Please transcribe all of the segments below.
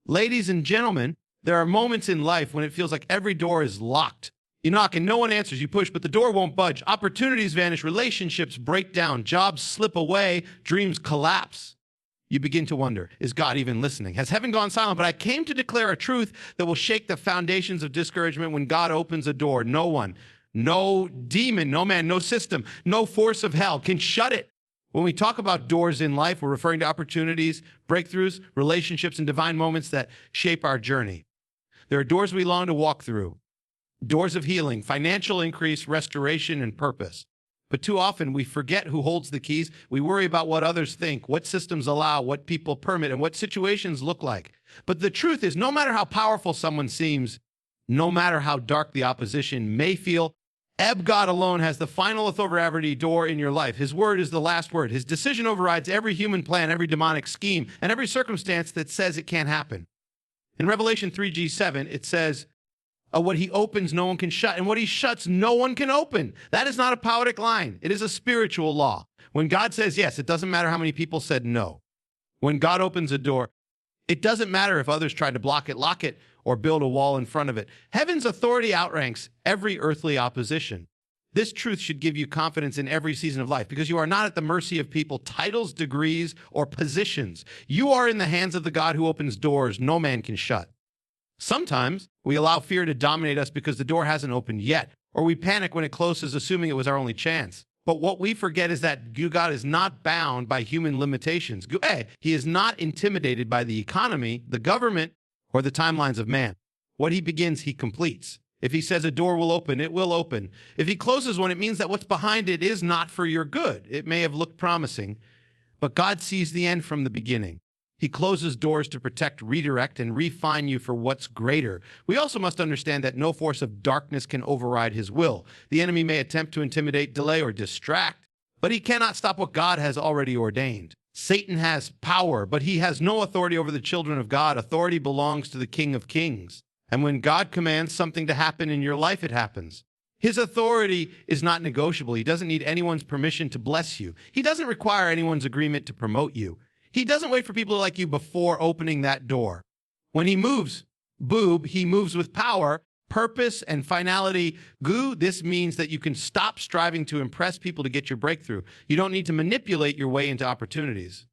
Ladies and gentlemen, there are moments in life when it feels like every door is locked. You knock and no one answers. You push, but the door won't budge. Opportunities vanish. Relationships break down. Jobs slip away. Dreams collapse. You begin to wonder, is God even listening? Has heaven gone silent? But I came to declare a truth that will shake the foundations of discouragement. When God opens a door, no one, no demon, no man, no system, no force of hell can shut it. When we talk about doors in life, we're referring to opportunities, breakthroughs, relationships, and divine moments that shape our journey. There are doors we long to walk through, doors of healing, financial increase, restoration, and purpose. But too often we forget who holds the keys. We worry about what others think, what systems allow, what people permit, and what situations look like. But the truth is, no matter how powerful someone seems, no matter how dark the opposition may feel, God alone has the final authority door in your life. His word is the last word. His decision overrides every human plan, every demonic scheme, and every circumstance that says it can't happen. In Revelation 3:7, it says, what he opens, no one can shut, and what he shuts, no one can open. That is not a poetic line. It is a spiritual law. When God says yes, it doesn't matter how many people said no. When God opens a door, it doesn't matter if others try to block it, lock it, or build a wall in front of it. Heaven's authority outranks every earthly opposition. This truth should give you confidence in every season of life because you are not at the mercy of people, titles, degrees, or positions. You are in the hands of the God who opens doors no man can shut. Sometimes we allow fear to dominate us because the door hasn't opened yet, or we panic when it closes, assuming it was our only chance. But what we forget is that God is not bound by human limitations. He is not intimidated by the economy, the government, or the timelines of man. What he begins, he completes. If he says a door will open, it will open. If he closes one, it means that what's behind it is not for your good. It may have looked promising, but God sees the end from the beginning. He closes doors to protect, redirect, and refine you for what's greater. We also must understand that no force of darkness can override his will. The enemy may attempt to intimidate, delay, or distract, but he cannot stop what God has already ordained. Satan has power, but he has no authority over the children of God. Authority belongs to the King of Kings. And when God commands something to happen in your life, it happens. His authority is not negotiable. He doesn't need anyone's permission to bless you. He doesn't require anyone's agreement to promote you. He doesn't wait for people like you before opening that door. When he moves, he moves with power, purpose, and finality. This means that you can stop striving to impress people to get your breakthrough. You don't need to manipulate your way into opportunities.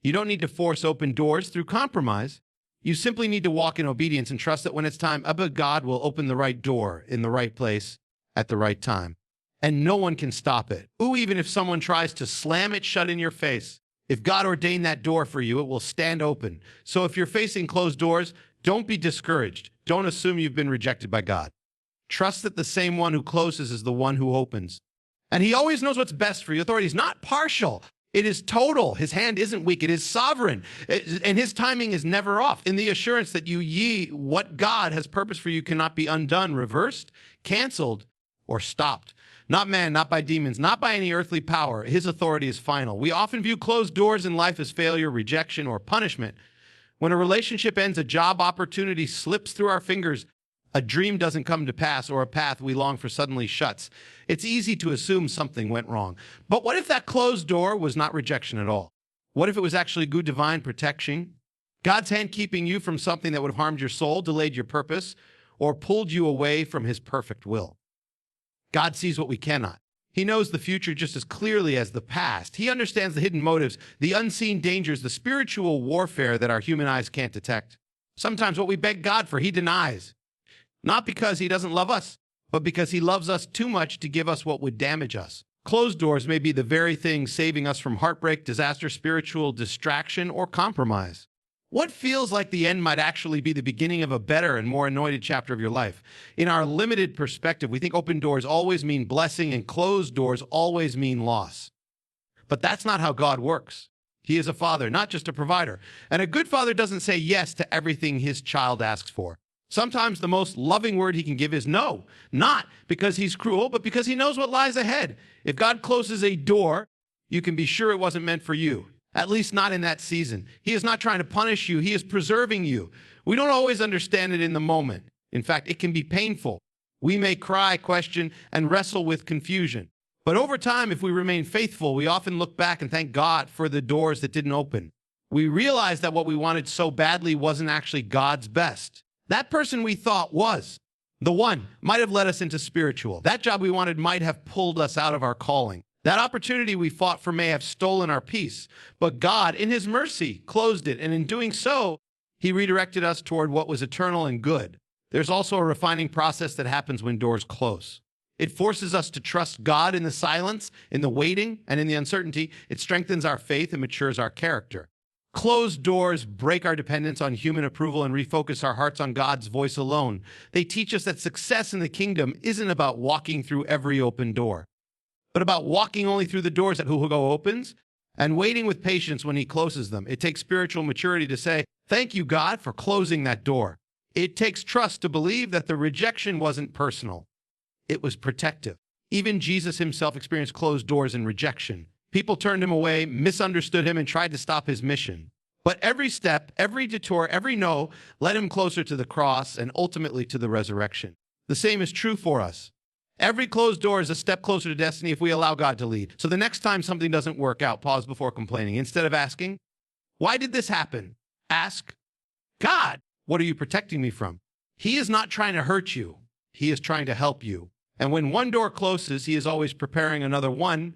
You don't need to force open doors through compromise. You simply need to walk in obedience and trust that when it's time, God will open the right door in the right place at the right time. And no one can stop it. Even if someone tries to slam it shut in your face, if God ordained that door for you, it will stand open. So if you're facing closed doors, don't be discouraged. Don't assume you've been rejected by God. Trust that the same one who closes is the one who opens. And he always knows what's best for you. Authority is not partial. It is total. His hand isn't weak. It is sovereign. And his timing is never off. In the assurance that what God has purposed for you cannot be undone, reversed, canceled, or stopped. Not man, not by demons, not by any earthly power. His authority is final. We often view closed doors in life as failure, rejection, or punishment. When a relationship ends, a job opportunity slips through our fingers, a dream doesn't come to pass, or a path we long for suddenly shuts. It's easy to assume something went wrong. But what if that closed door was not rejection at all? What if it was actually good divine protection? God's hand keeping you from something that would have harmed your soul, delayed your purpose, or pulled you away from his perfect will. God sees what we cannot. He knows the future just as clearly as the past. He understands the hidden motives, the unseen dangers, the spiritual warfare that our human eyes can't detect. Sometimes what we beg God for, he denies. Not because he doesn't love us, but because he loves us too much to give us what would damage us. Closed doors may be the very thing saving us from heartbreak, disaster, spiritual distraction, or compromise. What feels like the end might actually be the beginning of a better and more anointed chapter of your life. In our limited perspective, we think open doors always mean blessing and closed doors always mean loss. But that's not how God works. He is a father, not just a provider. And a good father doesn't say yes to everything his child asks for. Sometimes the most loving word he can give is no, not because he's cruel, but because he knows what lies ahead. If God closes a door, you can be sure it wasn't meant for you. At least not in that season. He is not trying to punish you. He is preserving you. We don't always understand it in the moment. In fact, it can be painful. We may cry, question, and wrestle with confusion. But over time, if we remain faithful, we often look back and thank God for the doors that didn't open. We realize that what we wanted so badly wasn't actually God's best. That person we thought was. The one might have led us into spiritual. That job we wanted might have pulled us out of our calling. That opportunity we fought for may have stolen our peace. But God, in his mercy, closed it, and in doing so, he redirected us toward what was eternal and good. There's also a refining process that happens when doors close. It forces us to trust God in the silence, in the waiting, and in the uncertainty. It strengthens our faith and matures our character. Closed doors break our dependence on human approval and refocus our hearts on God's voice alone. They teach us that success in the kingdom isn't about walking through every open door, but about walking only through the doors that Hugo opens and waiting with patience when he closes them. It takes spiritual maturity to say, "Thank you, God, for closing that door." It takes trust to believe that the rejection wasn't personal. It was protective. Even Jesus himself experienced closed doors and rejection. People turned him away, misunderstood him, and tried to stop his mission. But every step, every detour, every no led him closer to the cross and ultimately to the resurrection. The same is true for us. Every closed door is a step closer to destiny if we allow God to lead. So the next time something doesn't work out, pause before complaining. Instead of asking, "Why did this happen?" ask, "God, what are you protecting me from?" He is not trying to hurt you. He is trying to help you. And when one door closes, he is always preparing another one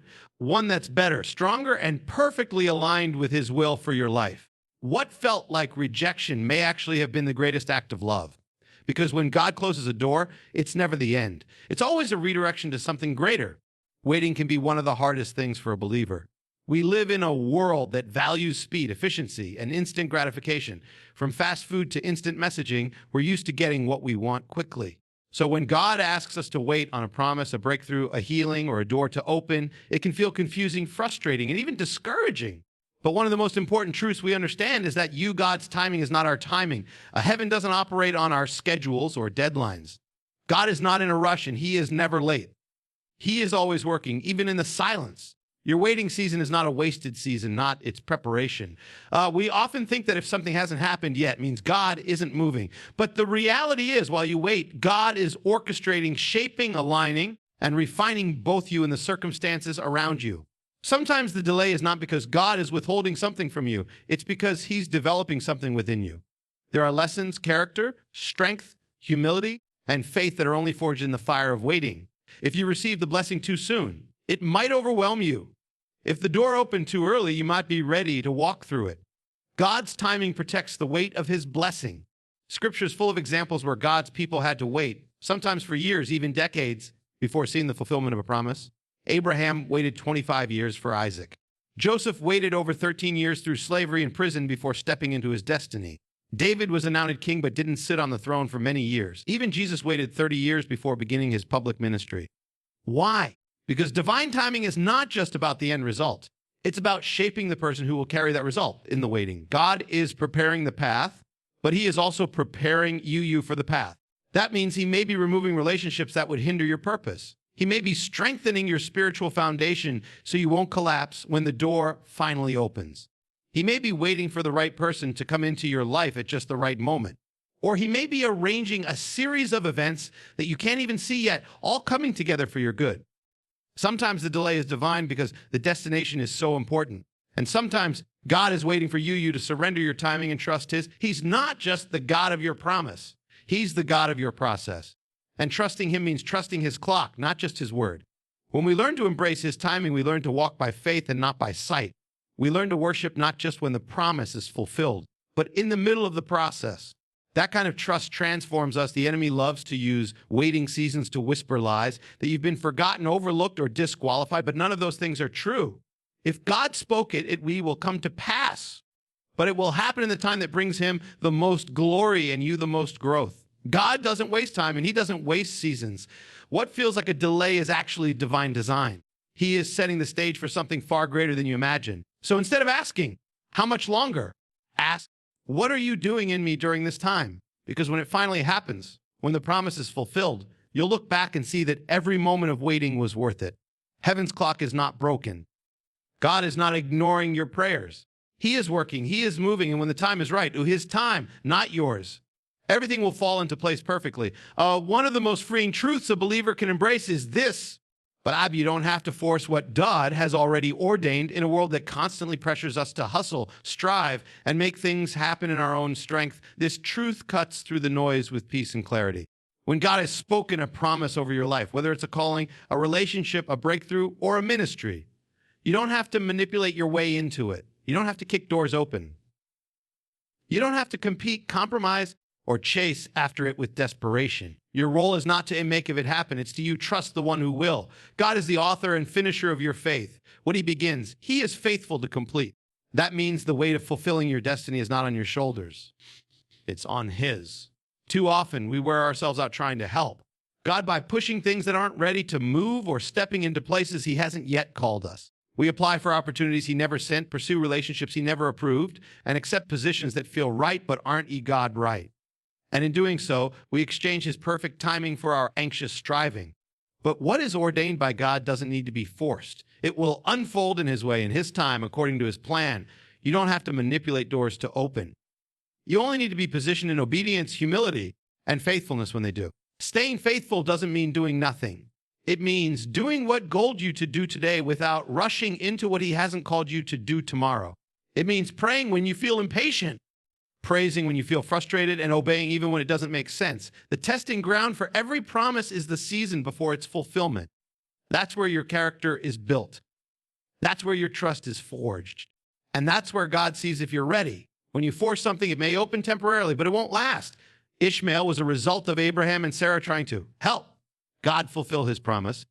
that's better, stronger, and perfectly aligned with his will for your life. What felt like rejection may actually have been the greatest act of love. Because when God closes a door, it's never the end. It's always a redirection to something greater. Waiting can be one of the hardest things for a believer. We live in a world that values speed, efficiency, and instant gratification. From fast food to instant messaging, we're used to getting what we want quickly. So when God asks us to wait on a promise, a breakthrough, a healing, or a door to open, it can feel confusing, frustrating, and even discouraging. But one of the most important truths we understand is that God's timing is not our timing. Heaven doesn't operate on our schedules or deadlines. God is not in a rush, and he is never late. He is always working, even in the silence. Your waiting season is not a wasted season, not its preparation. We often think that if something hasn't happened yet, it means God isn't moving. But the reality is, while you wait, God is orchestrating, shaping, aligning, and refining both you and the circumstances around you. Sometimes the delay is not because God is withholding something from you. It's because he's developing something within you. There are lessons, character, strength, humility, and faith that are only forged in the fire of waiting. If you receive the blessing too soon, it might overwhelm you. If the door opened too early, you might be ready to walk through it. God's timing protects the weight of his blessing. Scripture is full of examples where God's people had to wait, sometimes for years, even decades, before seeing the fulfillment of a promise. Abraham waited 25 years for Isaac. Joseph waited over 13 years through slavery and prison before stepping into his destiny. David was anointed king but didn't sit on the throne for many years. Even Jesus waited 30 years before beginning his public ministry. Why? Because divine timing is not just about the end result. It's about shaping the person who will carry that result in the waiting. God is preparing the path, but he is also preparing you for the path. That means he may be removing relationships that would hinder your purpose. He may be strengthening your spiritual foundation so you won't collapse when the door finally opens. He may be waiting for the right person to come into your life at just the right moment. Or he may be arranging a series of events that you can't even see yet, all coming together for your good. Sometimes the delay is divine because the destination is so important. And sometimes God is waiting for you to surrender your timing and trust his. He's not just the God of your promise. He's the God of your process. And trusting him means trusting his clock, not just his word. When we learn to embrace his timing, we learn to walk by faith and not by sight. We learn to worship not just when the promise is fulfilled, but in the middle of the process. That kind of trust transforms us. The enemy loves to use waiting seasons to whisper lies, that you've been forgotten, overlooked, or disqualified, but none of those things are true. If God spoke it will come to pass, but it will happen in the time that brings him the most glory and you the most growth. God doesn't waste time and he doesn't waste seasons. What feels like a delay is actually divine design. He is setting the stage for something far greater than you imagine. So instead of asking, "How much longer?" ask, "What are you doing in me during this time?" Because when it finally happens, when the promise is fulfilled, you'll look back and see that every moment of waiting was worth it. Heaven's clock is not broken. God is not ignoring your prayers. He is working, he is moving, and when the time is right, his time, not yours, everything will fall into place perfectly. One of the most freeing truths a believer can embrace is this: But you don't have to force what God has already ordained in a world that constantly pressures us to hustle, strive, and make things happen in our own strength. This truth cuts through the noise with peace and clarity. When God has spoken a promise over your life, whether it's a calling, a relationship, a breakthrough, or a ministry, you don't have to manipulate your way into it. You don't have to kick doors open. You don't have to compete, compromise, or chase after it with desperation. Your role is not to make it happen. It's to you trust the one who will. God is the author and finisher of your faith. What he begins, he is faithful to complete. That means the weight of fulfilling your destiny is not on your shoulders. It's on his. Too often, we wear ourselves out trying to help God by pushing things that aren't ready to move or stepping into places he hasn't yet called us. We apply for opportunities he never sent, pursue relationships he never approved, and accept positions that feel right but aren't God right. And in doing so, we exchange his perfect timing for our anxious striving. But what is ordained by God doesn't need to be forced. It will unfold in his way, in his time, according to his plan. You don't have to manipulate doors to open. You only need to be positioned in obedience, humility, and faithfulness when they do. Staying faithful doesn't mean doing nothing. It means doing what God called you to do today without rushing into what he hasn't called you to do tomorrow. It means praying when you feel impatient, praising when you feel frustrated, and obeying even when it doesn't make sense. The testing ground for every promise is the season before its fulfillment. That's where your character is built. That's where your trust is forged. And that's where God sees if you're ready. When you force something, it may open temporarily, but it won't last. Ishmael was a result of Abraham and Sarah trying to help God fulfill his promise,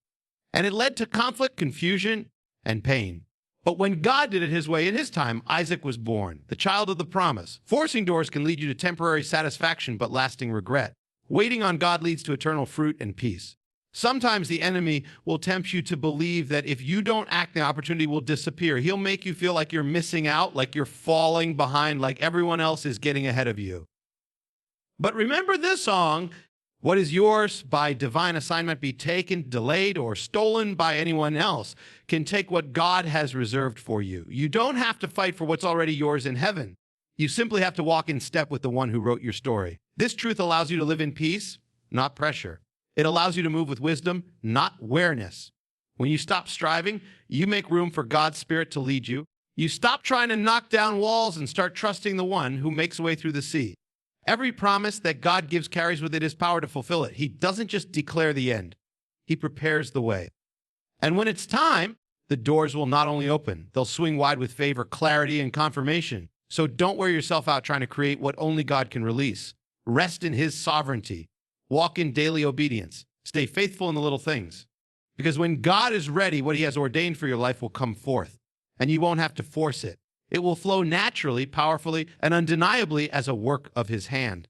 and it led to conflict, confusion, and pain. But when God did it his way in his time, Isaac was born, the child of the promise. Forcing doors can lead you to temporary satisfaction but lasting regret. Waiting on God leads to eternal fruit and peace. Sometimes the enemy will tempt you to believe that if you don't act, the opportunity will disappear. He'll make you feel like you're missing out, like you're falling behind, like everyone else is getting ahead of you. But remember this song, what is yours by divine assignment be taken, delayed, or stolen by anyone else can take what God has reserved for you. You don't have to fight for what's already yours in heaven. You simply have to walk in step with the one who wrote your story. This truth allows you to live in peace, not pressure. It allows you to move with wisdom, not awareness. When you stop striving, you make room for God's Spirit to lead you. You stop trying to knock down walls and start trusting the one who makes a way through the sea. Every promise that God gives carries with it his power to fulfill it. He doesn't just declare the end. He prepares the way. And when it's time, the doors will not only open, they'll swing wide with favor, clarity, and confirmation. So don't wear yourself out trying to create what only God can release. Rest in his sovereignty. Walk in daily obedience. Stay faithful in the little things. Because when God is ready, what he has ordained for your life will come forth, and you won't have to force it. It will flow naturally, powerfully, and undeniably as a work of his hand.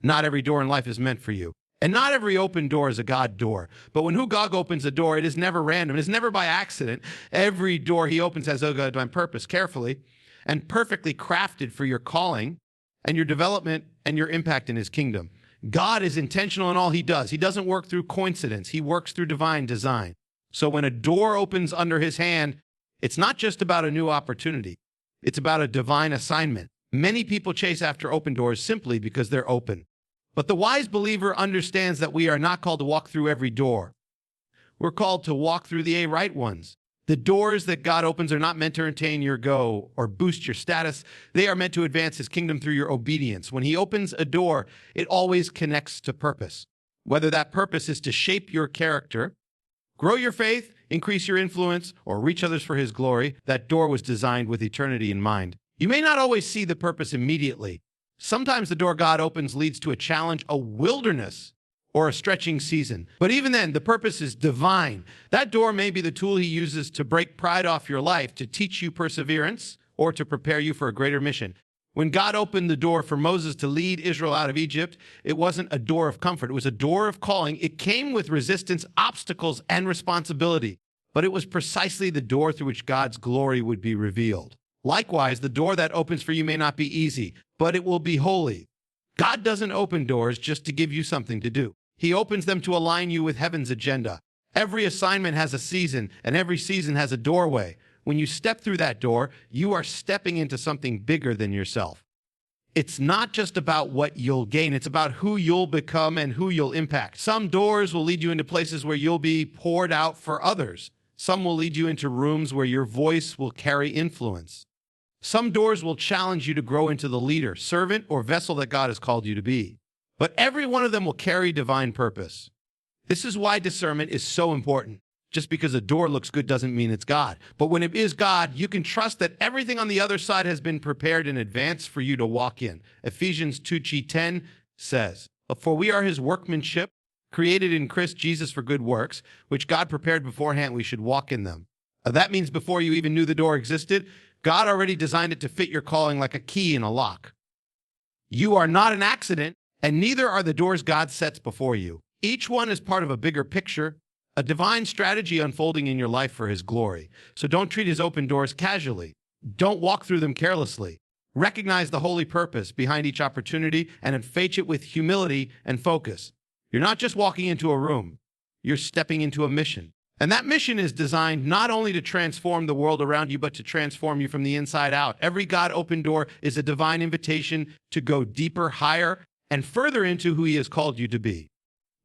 Not every door in life is meant for you. And not every open door is a God door. But when God opens a door, it is never random. It is never by accident. Every door he opens has a divine purpose, carefully and perfectly crafted for your calling and your development and your impact in his kingdom. God is intentional in all he does. He doesn't work through coincidence. He works through divine design. So when a door opens under his hand, it's not just about a new opportunity. It's about a divine assignment. Many people chase after open doors simply because they're open. But the wise believer understands that we are not called to walk through every door. We're called to walk through the right ones. The doors that God opens are not meant to entertain your go or boost your status. They are meant to advance his kingdom through your obedience. When he opens a door, it always connects to purpose. Whether that purpose is to shape your character, grow your faith, increase your influence, or reach others for his glory, that door was designed with eternity in mind. You may not always see the purpose immediately. Sometimes the door God opens leads to a challenge, a wilderness, or a stretching season. But even then, the purpose is divine. That door may be the tool he uses to break pride off your life, to teach you perseverance, or to prepare you for a greater mission. When God opened the door for Moses to lead Israel out of Egypt, it wasn't a door of comfort. It was a door of calling. It came with resistance, obstacles, and responsibility. But it was precisely the door through which God's glory would be revealed. Likewise, the door that opens for you may not be easy, but it will be holy. God doesn't open doors just to give you something to do. He opens them to align you with heaven's agenda. Every assignment has a season, and every season has a doorway. When you step through that door, you are stepping into something bigger than yourself. It's not just about what you'll gain. It's about who you'll become and who you'll impact. Some doors will lead you into places where you'll be poured out for others. Some will lead you into rooms where your voice will carry influence. Some doors will challenge you to grow into the leader, servant, or vessel that God has called you to be. But every one of them will carry divine purpose. This is why discernment is so important. Just because a door looks good doesn't mean it's God. But when it is God, you can trust that everything on the other side has been prepared in advance for you to walk in. Ephesians 2:10 says, "For we are his workmanship, created in Christ Jesus for good works, which God prepared beforehand we should walk in them." That means before you even knew the door existed, God already designed it to fit your calling like a key in a lock. You are not an accident, and neither are the doors God sets before you. Each one is part of a bigger picture, a divine strategy unfolding in your life for his glory. So don't treat his open doors casually. Don't walk through them carelessly. Recognize the holy purpose behind each opportunity and face it with humility and focus. You're not just walking into a room. You're stepping into a mission. And that mission is designed not only to transform the world around you, but to transform you from the inside out. Every God-opened door is a divine invitation to go deeper, higher, and further into who he has called you to be.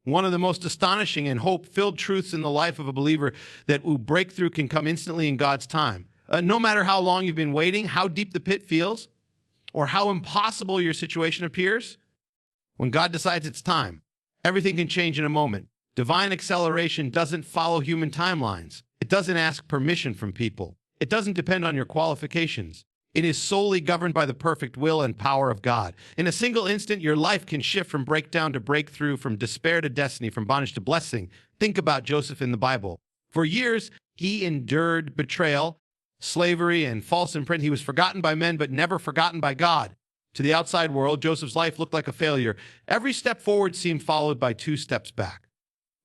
One of the most astonishing and hope-filled truths in the life of a believer that breakthrough can come instantly in God's time. No matter how long you've been waiting, how deep the pit feels, or how impossible your situation appears, when God decides it's time, everything can change in a moment. Divine acceleration doesn't follow human timelines. It doesn't ask permission from people. It doesn't depend on your qualifications. It is solely governed by the perfect will and power of God. In a single instant, your life can shift from breakdown to breakthrough, from despair to destiny, from bondage to blessing. Think about Joseph in the Bible. For years, he endured betrayal, slavery, and false imprint. He was forgotten by men, but never forgotten by God. To the outside world, Joseph's life looked like a failure. Every step forward seemed followed by 2 steps back.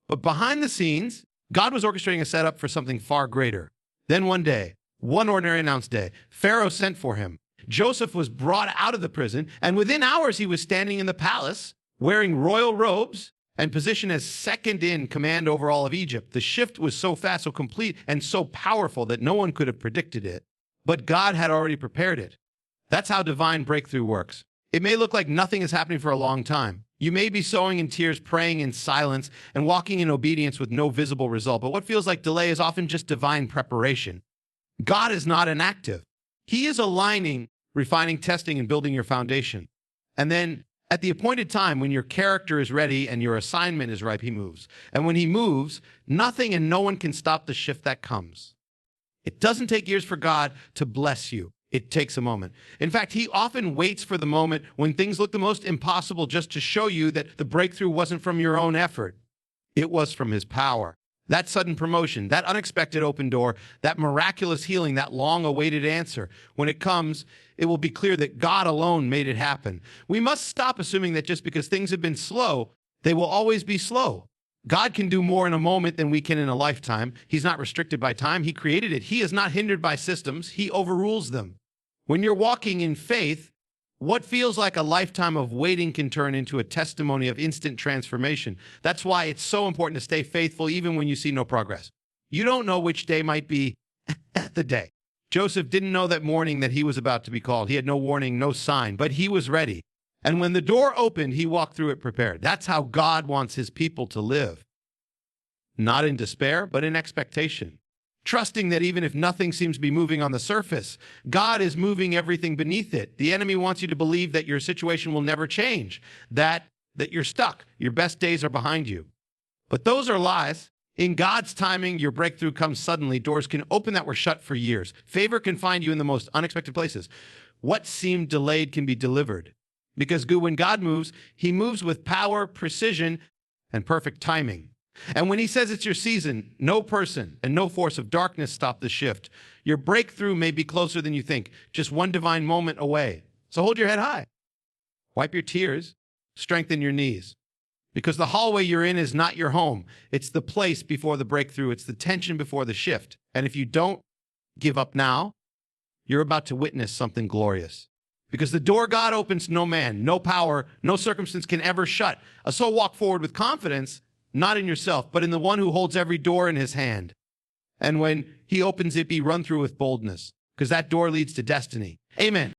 But behind the scenes, God was orchestrating a setup for something far greater. Then one day, one ordinary announced day, Pharaoh sent for him. Joseph was brought out of the prison, and within hours he was standing in the palace, wearing royal robes and positioned as second in command over all of Egypt. The shift was so fast, so complete, and so powerful that no one could have predicted it. But God had already prepared it. That's how divine breakthrough works. It may look like nothing is happening for a long time. You may be sowing in tears, praying in silence, and walking in obedience with no visible result. But what feels like delay is often just divine preparation. God is not inactive. He is aligning, refining, testing, and building your foundation. And then at the appointed time, when your character is ready and your assignment is ripe, he moves. And when he moves, nothing and no one can stop the shift that comes. It doesn't take years for God to bless you. It takes a moment. In fact, he often waits for the moment when things look the most impossible just to show you that the breakthrough wasn't from your own effort. It was from his power. That sudden promotion, that unexpected open door, that miraculous healing, that long-awaited answer. When it comes, it will be clear that God alone made it happen. We must stop assuming that just because things have been slow, they will always be slow. God can do more in a moment than we can in a lifetime. He's not restricted by time. He created it. He is not hindered by systems. He overrules them. When you're walking in faith, what feels like a lifetime of waiting can turn into a testimony of instant transformation. That's why it's so important to stay faithful even when you see no progress. You don't know which day might be the day. Joseph didn't know that morning that he was about to be called. He had no warning, no sign, but he was ready. And when the door opened, he walked through it prepared. That's how God wants his people to live. Not in despair, but in expectation. Trusting that even if nothing seems to be moving on the surface, God is moving everything beneath it. The enemy wants you to believe that your situation will never change, that you're stuck, your best days are behind you. But those are lies. In God's timing, your breakthrough comes suddenly. Doors can open that were shut for years. Favor can find you in the most unexpected places. What seemed delayed can be delivered. Because when God moves, he moves with power, precision, and perfect timing. And when he says it's your season, no person and no force of darkness stop the shift. Your breakthrough may be closer than you think, just one divine moment away. So hold your head high. Wipe your tears. Strengthen your knees. Because the hallway you're in is not your home. It's the place before the breakthrough. It's the tension before the shift. And if you don't give up now, you're about to witness something glorious. Because the door God opens, no man, no power, no circumstance can ever shut. So walk forward with confidence, not in yourself, but in the one who holds every door in his hand. And when he opens it, be run through with boldness, because that door leads to destiny. Amen.